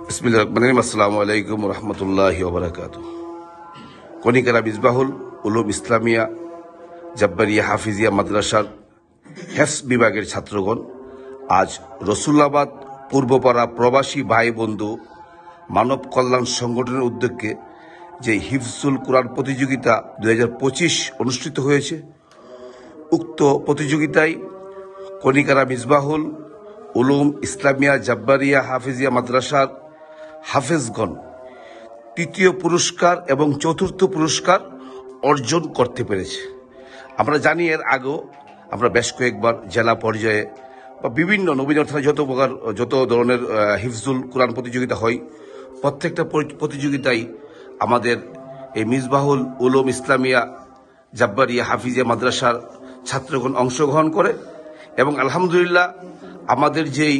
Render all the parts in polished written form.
বিসমিল্লাহির রহমানির রহিম। আসসালামু আলাইকুম ওয়া রাহমাতুল্লাহি ওয়া বারাকাতুহু। কনিকারা মিসবাহুল উলুম ইসলামিয়া জাব্বারিয়া হাফিজিয়া মাদ্রাসার হেফজ বিভাগের ছাত্রগণ আজ রসুলাবাদ পূর্বপাড়া প্রবাসী ভাই বন্ধু মানব কল্যাণ সংগঠনের উদ্যোগে যে হিফজুল কোরআন প্রতিযোগিতা 2025 অনুষ্ঠিত হয়েছে, উক্ত প্রতিযোগিতায় কনিকারা মিসবাহুল উলুম ইসলামিয়া জাব্বারিয়া হাফিজিয়া মাদ্রাসার হাফেজগণ তৃতীয় পুরস্কার এবং চতুর্থ পুরস্কার অর্জন করতে পেরেছে। আমরা জানি এর আগেও আমরা বেশ কয়েকবার জেলা পর্যায়ে বা বিভিন্ন নবীন অর্থাৎ যত ধরনের হিফজুল কোরআন প্রতিযোগিতা হয়, প্রত্যেকটা প্রতিযোগিতায় আমাদের এই মিসবাহুল উলুম ইসলামিয়া জাব্বারিয়া হাফিজিয়া মাদ্রাসার ছাত্রগণ অংশগ্রহণ করে এবং আলহামদুলিল্লাহ আমাদের যেই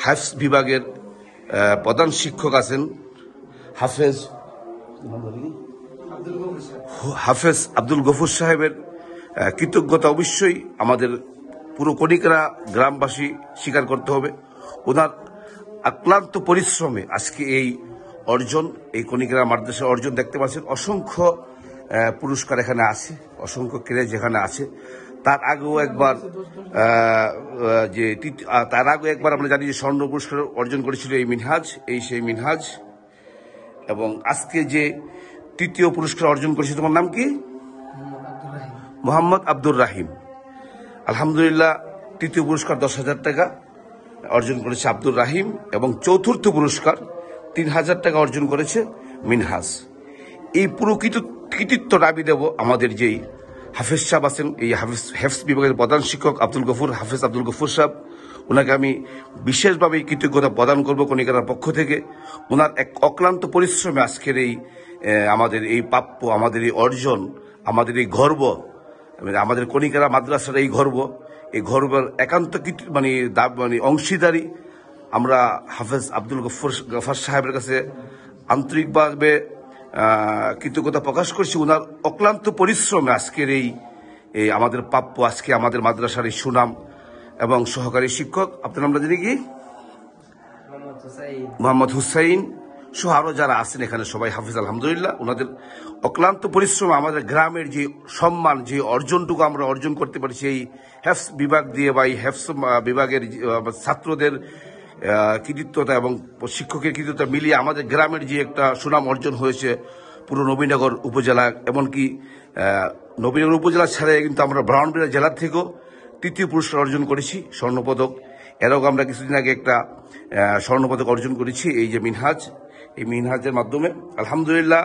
হেফজ বিভাগের প্রধান শিক্ষক আছেন হাফেজ আব্দুল গফুর সাহেবের কৃতজ্ঞতা অবশ্যই আমাদের পুরো কনিকারা গ্রামবাসী স্বীকার করতে হবে। ওনার আক্লান্ত পরিশ্রমে আজকে এই অর্জন, এই কনিকারা মাদ্রাসার অর্জন দেখতে পাচ্ছেন। অসংখ্য পুরস্কার এখানে আছে, অসংখ্য ক্রেজ এখানে আছে। তার আগেও একবার আমরা জানি যে স্বর্ণ পুরস্কার অর্জন করেছিল সেই মিনহাজ এবং আজকে যে তৃতীয় পুরস্কার অর্জন করেছে, তোমার নাম কি? মোহাম্মদ আব্দুর রাহিম। আলহামদুলিল্লাহ তৃতীয় পুরস্কার 10,000 টাকা অর্জন করেছে আব্দুর রাহিম এবং চতুর্থ পুরস্কার 3,000 টাকা অর্জন করেছে মিনহাজ। এই পুরো কৃতিত্ব দাবি দেব আমাদের যেই হাফেজ সাহেব আছেন, এই হেফজ বিভাগের প্রধান শিক্ষক হাফেজ আব্দুল গফুর সাহেব। ওনাকে আমি বিশেষভাবে কৃতজ্ঞতা প্রদান করব কনিকারার পক্ষ থেকে। ওনার এক অক্লান্ত পরিশ্রমে আজকের এই আমাদের এই প্রাপ্য, আমাদের এই অর্জন, আমাদের এই গর্ব, আমাদের কনিকারা মাদ্রাসার এই গর্বের একান্ত অংশীদারি আমরা হাফেজ আব্দুল গফুর সাহেবের কাছে আন্তরিকভাবে কৃতজ্ঞতা প্রকাশ করছি। ওনার অক্লান্ত পরিশ্রমে আজকের এই আমাদের প্রাপ্য, আজকে আমাদের মাদ্রাসার এই সুনাম এবং সহকারী শিক্ষক, আপনার নামটা জানি কি? মোহাম্মদ হুসাইন সহ আরো যারা আছেন এখানে সবাই হাফিজ। আলহামদুলিল্লাহ ওনাদের অক্লান্ত পরিশ্রম আমাদের গ্রামের যে সম্মান, যে অর্জনটুকু আমরা অর্জন করতে পারছি এই হেফজ বিভাগ দিয়ে বা এই হেফজ বিভাগের ছাত্রদের কৃতিত্বতা এবং শিক্ষকের কৃতিত্বতা মিলিয়ে আমাদের গ্রামের যে একটা সুনাম অর্জন হয়েছে পুরো নবীনগর উপজেলা, এমনকি নবীনগর উপজেলা ছাড়া কিন্তু আমরা ব্রাহ্মণবাড়িয়া জেলার থেকেও তৃতীয় পুরস্কার অর্জন করেছি, স্বর্ণপদক। এরও আমরা কিছুদিন আগে একটা স্বর্ণপদক অর্জন করেছি এই যে এই মিনহাজের মাধ্যমে। আলহামদুলিল্লাহ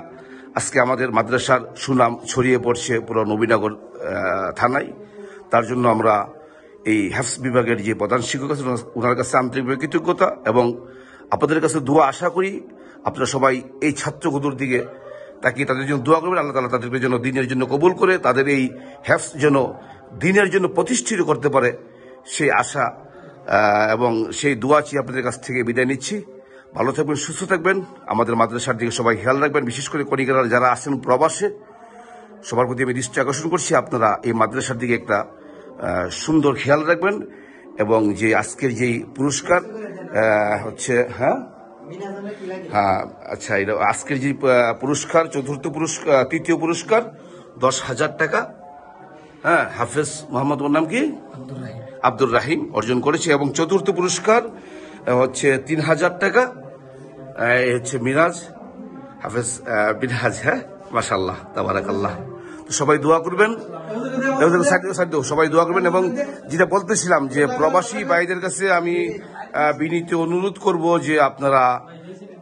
আজকে আমাদের মাদ্রাসার সুনাম ছড়িয়ে পড়ছে পুরো নবীনগর থানায়। তার জন্য আমরা এই হেফজ বিভাগের যে প্রধান শিক্ষক আছেন ওনার কাছে আন্তরিকভাবে কৃতজ্ঞতা এবং আপনাদের কাছে দোয়া আশা করি। আপনারা সবাই এই ছাত্রগুলোর দিকে তাকিয়ে তাদের জন্য দোয়া করবেন, আল্লাহ তাআলা তাদেরকে যেন দিনের জন্য কবুল করে, তাদের এই হেফজ যেন দিনের জন্য প্রতিষ্ঠিত করতে পারে সেই আশা এবং সেই দোয়া চেয়ে আপনাদের কাছ থেকে বিদায় নিচ্ছি। ভালো থাকবেন, সুস্থ থাকবেন, আমাদের মাদ্রাসার দিকে সবাই খেয়াল রাখবেন। বিশেষ করে কনিকারা যারা আছেন প্রবাসে, সবার প্রতি আমি দৃষ্টি আকর্ষণ করছি আপনারা এই মাদ্রাসার দিকে একটা সুন্দর খেয়াল রাখবেন এবং যে আজকের যেই পুরস্কার হচ্ছে আচ্ছা, এটা আজকের যে পুরস্কার তৃতীয় পুরস্কার 10,000 টাকা হাফেজ মোহাম্মদ, ওর নাম কি? আব্দুর রাহিম অর্জন করেছে এবং চতুর্থ পুরস্কার হচ্ছে 3,000 টাকা হচ্ছে হাফেজ মিনহাজ। মাশাআল্লাহ, তাবারাকাল্লাহ। সবাই দোয়া করবেন, এবং যেটা বলতেছিলাম যে প্রবাসী ভাইদের কাছে আমি বিনীত অনুরোধ করব যে আপনারা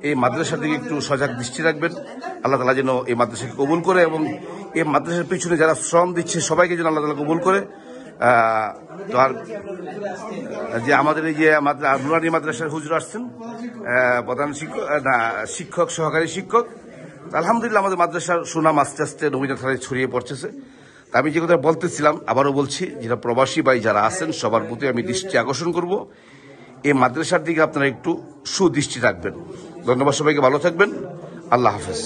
এই মাদ্রাসার দিকে একটু সজাগ দৃষ্টি রাখবেন। আল্লাহ তাআলা যেন এই মাদ্রাসাকে কবুল করে এবং এই মাদ্রাসার পিছনে যারা শ্রম দিচ্ছে সবাইকে যেন আল্লাহ তাআলা কবুল করে। আর যে আমাদের এই যে নুরানি মাদ্রাসার হুজুর আসছেন প্রধান শিক্ষক সহকারী শিক্ষক, আলহামদুলিল্লাহ আমাদের মাদ্রাসার সুনাম আস্তে আস্তে নবীন থানায় ছড়িয়ে পড়ছে। আমি যে কথা বলতেছিলাম আবারও বলছি, যেটা প্রবাসী ভাই যারা আছেন সবার প্রতি আমি দৃষ্টি আকর্ষণ করব, এই মাদ্রাসার দিকে আপনারা একটু সুদৃষ্টি রাখবেন। ধন্যবাদ, সবাইকে ভালো থাকবেন, আল্লাহ হাফেজ।